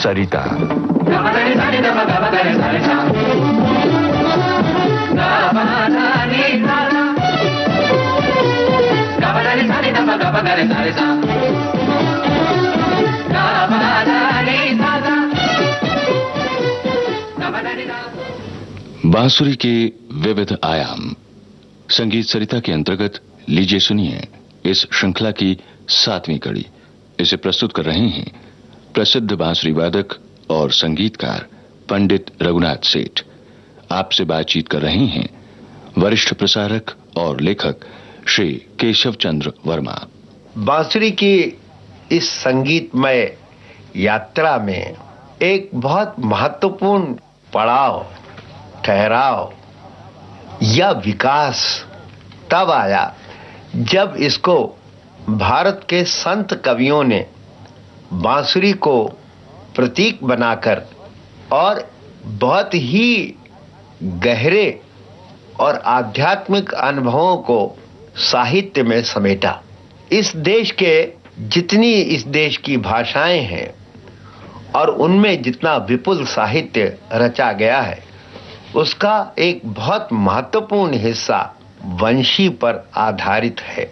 सरिता। बांसुरी के विविध आयाम संगीत सरिता के अंतर्गत लीजिए सुनिए इस श्रृंखला की 7वीं कड़ी। इसे प्रस्तुत कर रहे हैं प्रसिद्ध बांसुरी वादक और संगीतकार पंडित रघुनाथ सेठ। आपसे बातचीत कर रहे हैं वरिष्ठ प्रसारक और लेखक श्री केशव चंद्र वर्मा। बांसुरी की इस संगीतमय यात्रा में एक बहुत महत्वपूर्ण पड़ाव, ठहराव या विकास तब आया जब इसको भारत के संत कवियों ने बांसुरी को प्रतीक बनाकर और बहुत ही गहरे और आध्यात्मिक अनुभवों को साहित्य में समेटा। इस देश के जितनी इस देश की भाषाएं हैं और उनमें जितना विपुल साहित्य रचा गया है, उसका एक बहुत महत्वपूर्ण हिस्सा वंशी पर आधारित है।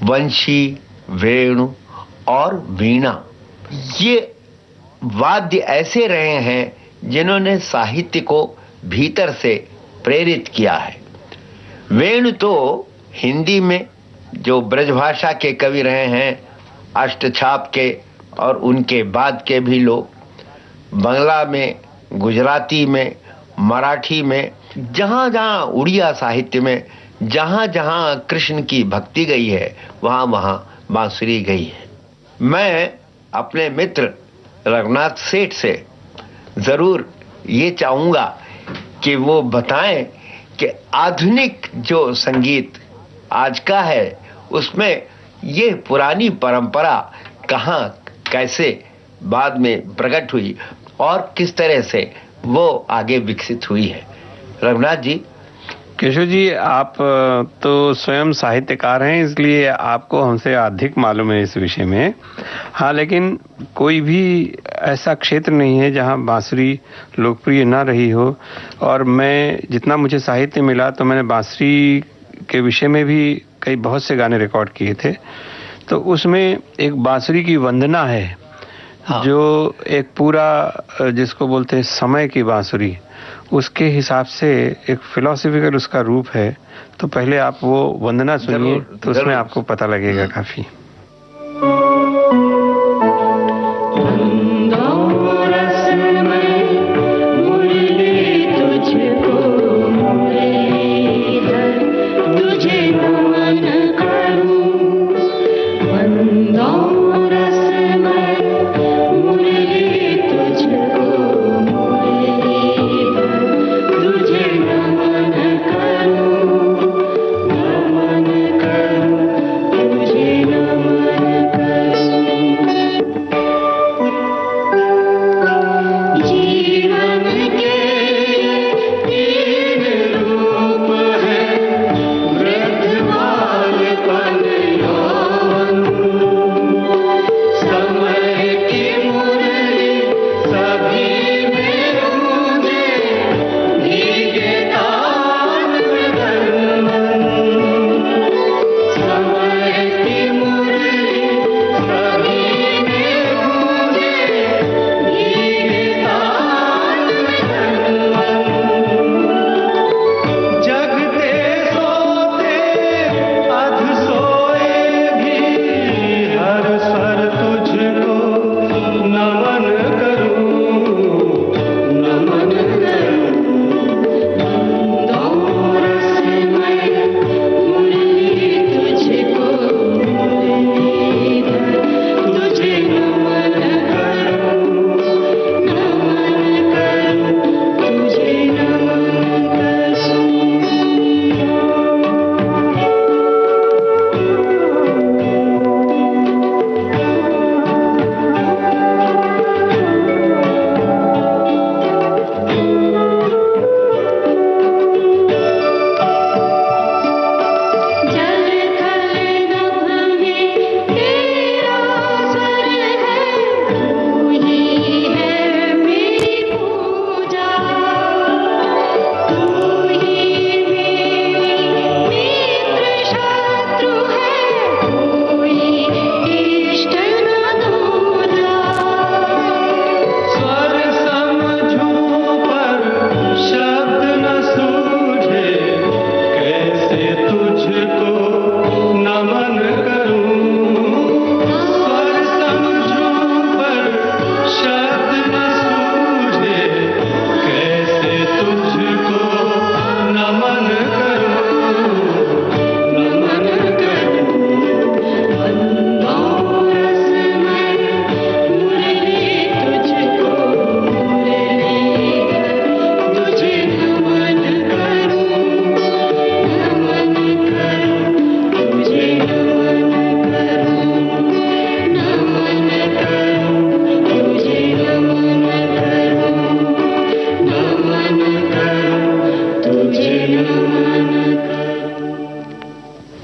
वंशी, वेणु और वीणा, ये वाद्य ऐसे रहे हैं जिन्होंने साहित्य को भीतर से प्रेरित किया है। वेणु तो हिंदी में जो ब्रजभाषा के कवि रहे हैं, अष्टछाप के और उनके बाद के भी लोग, बांग्ला में, गुजराती में, मराठी में, जहाँ जहाँ उड़िया साहित्य में जहाँ जहाँ कृष्ण की भक्ति गई है, वहाँ वहाँ बांसुरी गई है। मैं अपने मित्र रघुनाथ सेठ से जरूर ये चाहूँगा कि वो बताएं कि आधुनिक जो संगीत आज का है, उसमें ये पुरानी परंपरा कहाँ, कैसे बाद में प्रकट हुई और किस तरह से वो आगे विकसित हुई है। रघुनाथ जी। केशव जी, आप तो स्वयं साहित्यकार हैं, इसलिए आपको हमसे अधिक मालूम है इस विषय में। हाँ, लेकिन कोई भी ऐसा क्षेत्र नहीं है जहाँ बांसुरी लोकप्रिय ना रही हो। और मैं जितना मुझे साहित्य मिला तो मैंने बांसुरी के विषय में भी कई बहुत से गाने रिकॉर्ड किए थे। तो उसमें एक बांसुरी की वंदना है। हाँ। जो एक पूरा जिसको बोलते हैं समय की बांसुरी, उसके हिसाब से एक फिलोसॉफिकल उसका रूप है। तो पहले आप वो वंदना सुनिए, तो उसमें आपको पता लगेगा काफी।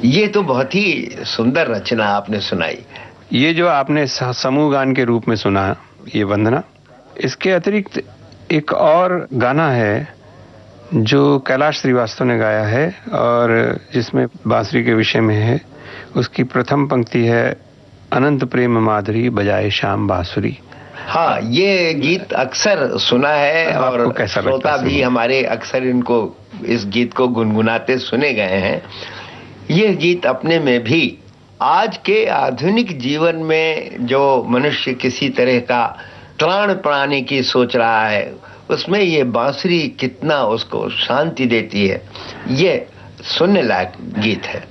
ये तो बहुत ही सुंदर रचना आपने सुनाई। ये जो आपने समूह गान के रूप में सुना, ये वंदना, इसके अतिरिक्त एक और गाना है जो कैलाश श्रीवास्तव ने गाया है और जिसमें बांसुरी के विषय में है। उसकी प्रथम पंक्ति है, अनंत प्रेम माधुरी बजाए श्याम बांसुरी। हाँ, ये गीत अक्सर सुना है और श्रोता भी हमारे अक्सर इस गीत को गुनगुनाते सुने गए हैं। यह गीत अपने में भी आज के आधुनिक जीवन में जो मनुष्य किसी तरह का त्राण पाने की सोच रहा है, उसमें ये बांसुरी कितना उसको शांति देती है। ये सुनने लायक गीत है।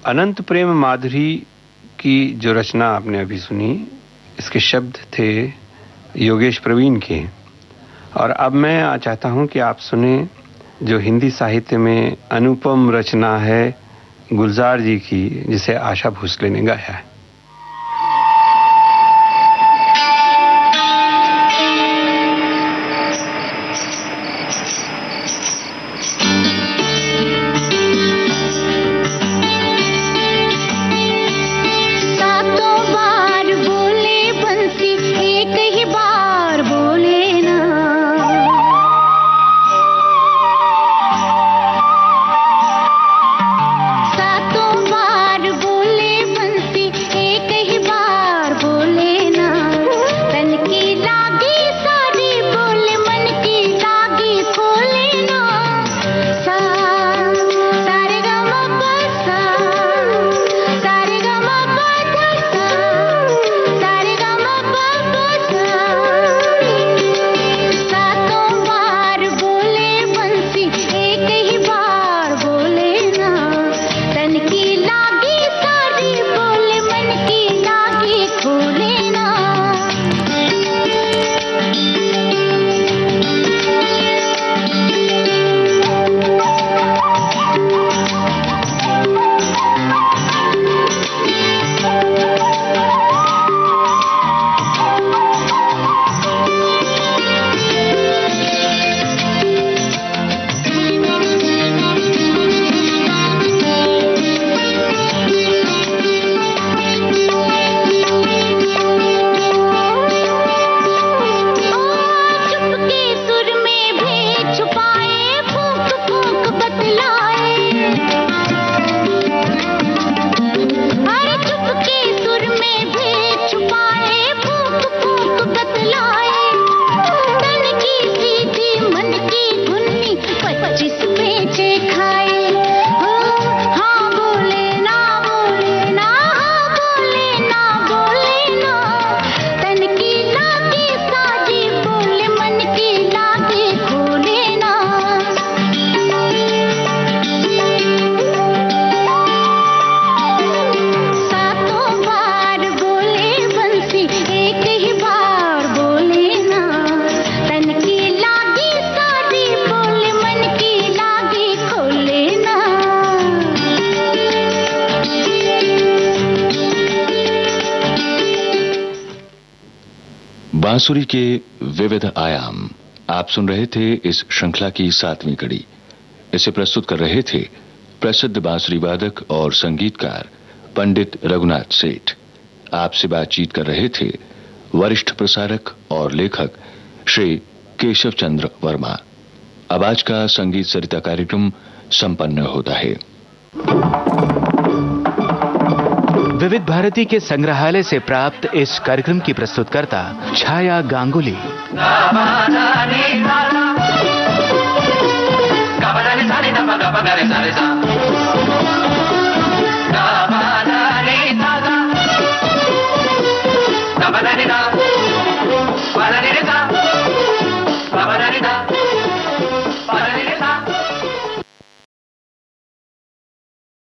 अनंत प्रेम माधुरी की जो रचना आपने अभी सुनी, इसके शब्द थे योगेश प्रवीण के। और अब मैं चाहता हूं कि आप सुने जो हिंदी साहित्य में अनुपम रचना है गुलजार जी की, जिसे आशा भोसले ने गाया है। बांसुरी के विविध आयाम आप सुन रहे थे इस श्रृंखला की 7वीं कड़ी। इसे प्रस्तुत कर रहे थे प्रसिद्ध बांसुरी वादक और संगीतकार पंडित रघुनाथ सेठ। आपसे बातचीत कर रहे थे वरिष्ठ प्रसारक और लेखक श्री केशव चंद्र वर्मा। अब आज का संगीत सरिता कार्यक्रम संपन्न होता है। विविध भारती के संग्रहालय से प्राप्त इस कार्यक्रम की प्रस्तुतकर्ता छाया गांगुली।